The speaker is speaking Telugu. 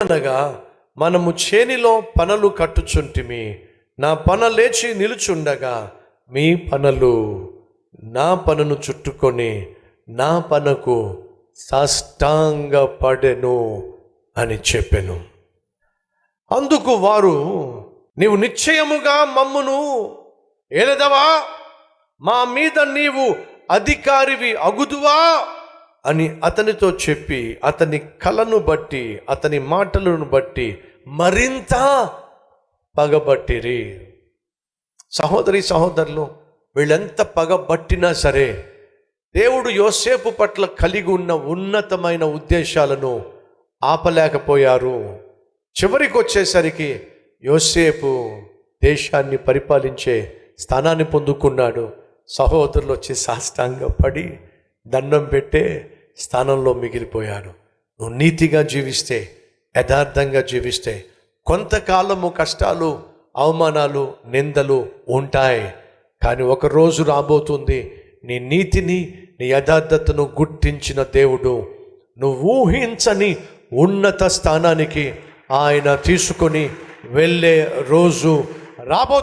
అనగా మనము చేనిలో పనలు కట్టుచుంటిమి, నా పన లేచి నిలుచుండగా మీ పనలు నా పనను చుట్టుకొని నా పనకు సాష్టాంగ పడెను అని చెప్పెను. అందుకు వారు, నీవు నిశ్చయముగా మమ్మును ఏలదవా, మా మీద నీవు అధికారివి అగుదువా అని అతనితో చెప్పి అతని కలను బట్టి అతని మాటలను బట్టి మరింత పగబట్టిరి. సహోదరి సహోదరులు, వీళ్ళెంత పగబట్టినా సరే దేవుడు యోసేపు పట్ల కలిగి ఉన్న ఉన్నతమైన ఉద్దేశాలను ఆపలేకపోయారు. చివరికి వచ్చేసరికి యోసేపు దేశాన్ని పరిపాలించే స్థానాన్ని పొందుకున్నాడు. సహోదరులు వచ్చి సాష్టాంగపడి దండం పెట్టే స్థానంలో మిగిలిపోయాడు. నువ్వు నీతిగా జీవిస్తే, యథార్థంగా జీవిస్తే కొంతకాలము కష్టాలు, అవమానాలు, నిందలు ఉంటాయి. కానీ ఒక రోజు రాబోతుంది, నీ నీతిని, నీ యథార్థతను గుర్తించిన దేవుడు నువ్వు ఊహించని ఉన్నత స్థానానికి ఆయన తీసుకొని వెళ్ళే రోజు రాబో